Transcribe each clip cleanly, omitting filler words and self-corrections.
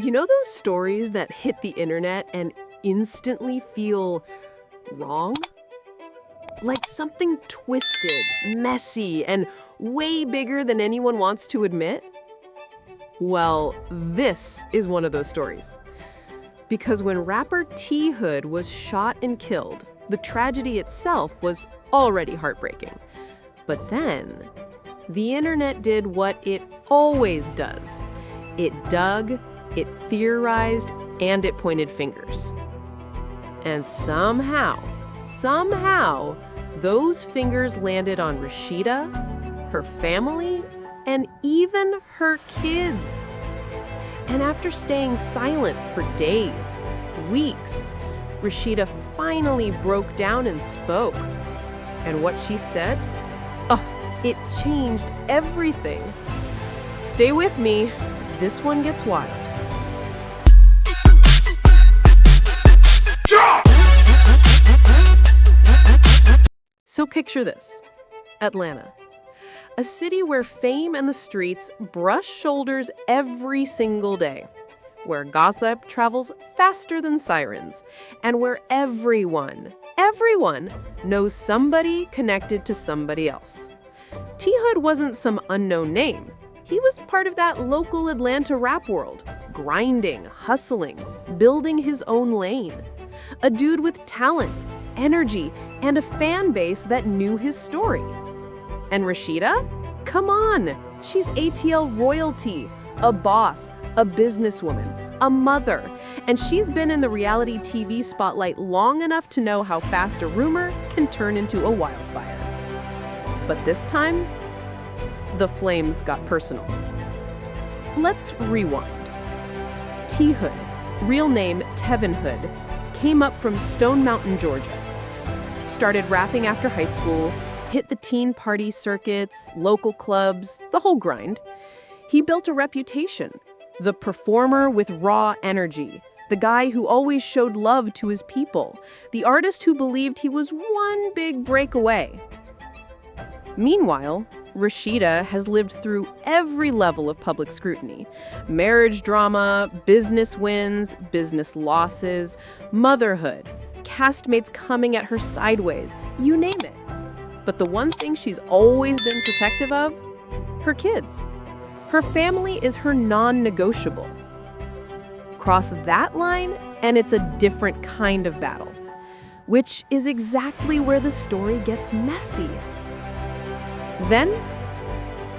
You know those stories that hit the internet and instantly feel wrong? Like something twisted, messy, and way bigger than anyone wants to admit? Well, this is one of those stories. Because when rapper T Hood was shot and killed, the tragedy itself was already heartbreaking. But then, the internet did what it always does. It dug, it theorized, and it pointed fingers. And somehow, those fingers landed on Rasheeda, her family, and even her kids. And after staying silent for days, weeks, Rasheeda finally broke down and spoke. And what she said? Oh, it changed everything. Stay with me. This one gets wild. So picture this. Atlanta. A city where fame and the streets brush shoulders every single day. Where gossip travels faster than sirens. And where everyone knows somebody connected to somebody else. T Hood wasn't some unknown name. He was part of that local Atlanta rap world, grinding, hustling, building his own lane. A dude with talent, energy, and a fan base that knew his story. And Rasheeda? Come on! She's ATL royalty, a boss, a businesswoman, a mother, and she's been in the reality TV spotlight long enough to know how fast a rumor can turn into a wildfire. But this time, the flames got personal. Let's rewind. T Hood, real name Tevin Hood, came up from Stone Mountain, Georgia. Started rapping after high school, hit the teen party circuits, local clubs, the whole grind. He built a reputation, the performer with raw energy, the guy who always showed love to his people, the artist who believed he was one big break away. Meanwhile, Rasheeda has lived through every level of public scrutiny. Marriage drama, business wins, business losses, motherhood, castmates coming at her sideways, you name it. But the one thing she's always been protective of? Her kids. Her family is her non-negotiable. Cross that line, and it's a different kind of battle, which is exactly where the story gets messy. Then,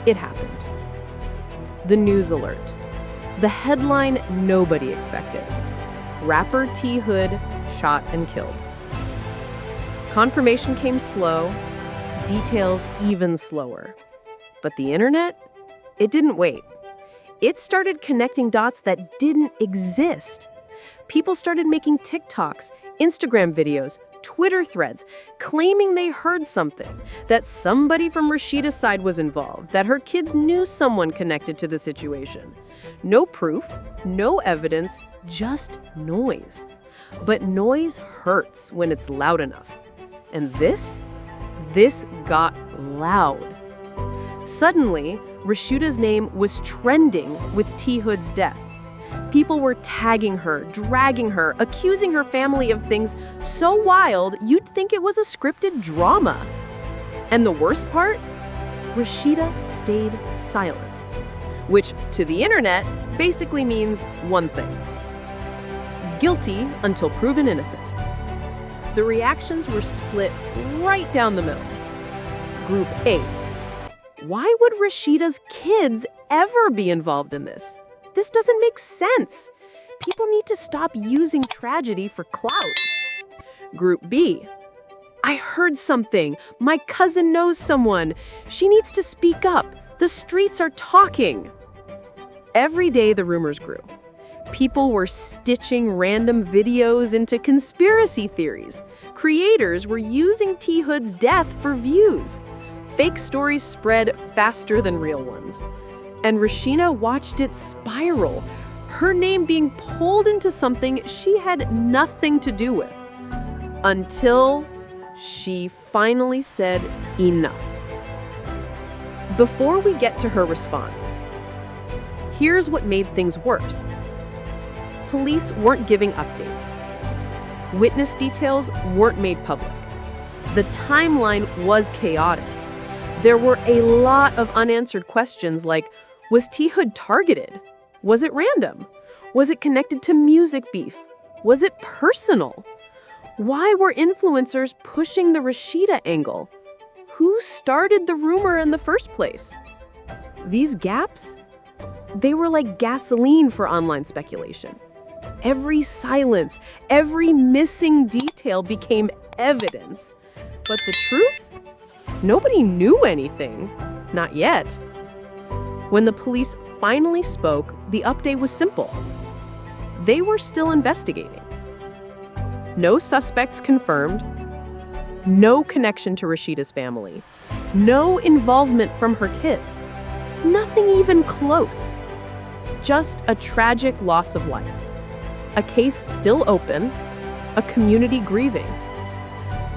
it happened. The news alert. The headline nobody expected. Rapper T Hood shot and killed. Confirmation came slow, details even slower. But the internet? It didn't wait. It started connecting dots that didn't exist. People started making TikToks, Instagram videos, Twitter threads, claiming they heard something, that somebody from Rasheeda's side was involved, that her kids knew someone connected to the situation. No proof, no evidence, just noise. But noise hurts when it's loud enough. And this got loud. Suddenly, Rasheeda's name was trending with T Hood's death. People were tagging her, dragging her, accusing her family of things so wild you'd think it was a scripted drama. And the worst part? Rasheeda stayed silent, which to the internet basically means one thing: guilty until proven innocent. The reactions were split right down the middle. Group A: why would Rasheeda's kids ever be involved in this? This doesn't make sense. People need to stop using tragedy for clout. Group B: I heard something. My cousin knows someone. She needs to speak up. The streets are talking. Every day the rumors grew. People were stitching random videos into conspiracy theories. Creators were using T Hood's death for views. Fake stories spread faster than real ones. And Rasheeda watched it spiral, her name being pulled into something she had nothing to do with. Until she finally said enough. Before we get to her response, here's what made things worse. Police weren't giving updates. Witness details weren't made public. The timeline was chaotic. There were a lot of unanswered questions like, was T. Hood targeted? Was it random? Was it connected to music beef? Was it personal? Why were influencers pushing the Rasheeda angle? Who started the rumor in the first place? These gaps, they were like gasoline for online speculation. Every silence, every missing detail became evidence. But the truth? Nobody knew anything. Not yet. When the police finally spoke, the update was simple. They were still investigating. No suspects confirmed. No connection to Rasheeda's family. No involvement from her kids. Nothing even close. Just a tragic loss of life. A case still open. A community grieving.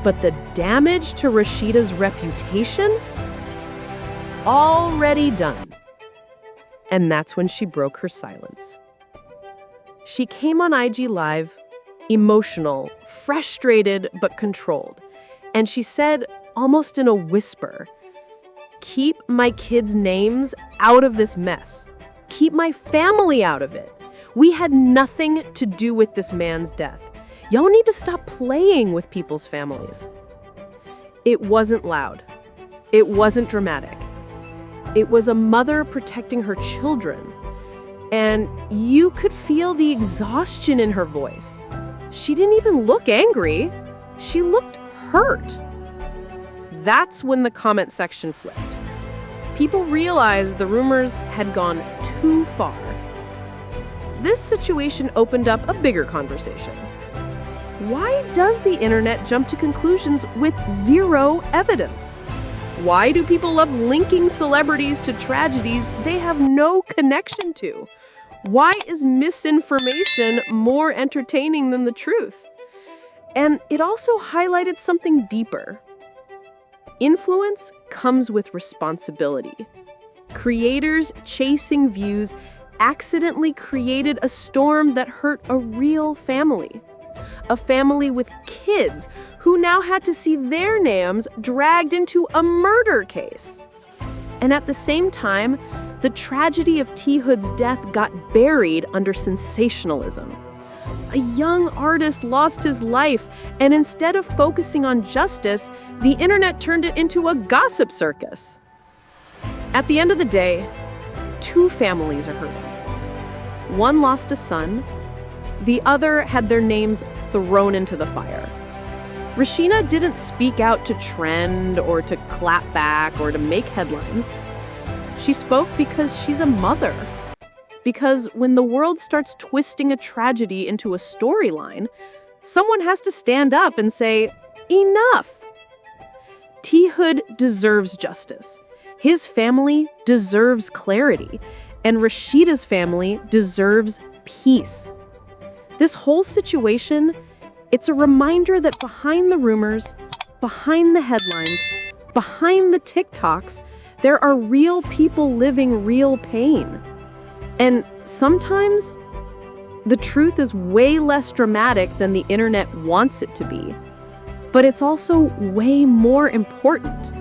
But the damage to Rasheeda's reputation? Already done. And that's when she broke her silence. She came on IG Live, emotional, frustrated, but controlled. And she said, almost in a whisper, "Keep my kids' names out of this mess. Keep my family out of it. We had nothing to do with this man's death. Y'all need to stop playing with people's families." It wasn't loud. It wasn't dramatic. It was a mother protecting her children. And you could feel the exhaustion in her voice. She didn't even look angry. She looked hurt. That's when the comment section flipped. People realized the rumors had gone too far. This situation opened up a bigger conversation. Why does the internet jump to conclusions with zero evidence? Why do people love linking celebrities to tragedies they have no connection to? Why is misinformation more entertaining than the truth? And it also highlighted something deeper. Influence comes with responsibility. Creators chasing views accidentally created a storm that hurt a real family. A family with kids who now had to see their names dragged into a murder case. And at the same time, the tragedy of T. Hood's death got buried under sensationalism. A young artist lost his life, and instead of focusing on justice, the internet turned it into a gossip circus. At the end of the day, two families are hurting. One lost a son. The other had their names thrown into the fire. Rasheeda didn't speak out to trend or to clap back or to make headlines. She spoke because she's a mother. Because when the world starts twisting a tragedy into a storyline, someone has to stand up and say, enough. T. Hood deserves justice. His family deserves clarity. And Rasheeda's family deserves peace. This whole situation, it's a reminder that behind the rumors, behind the headlines, behind the TikToks, there are real people living real pain. And sometimes, the truth is way less dramatic than the internet wants it to be. But it's also way more important.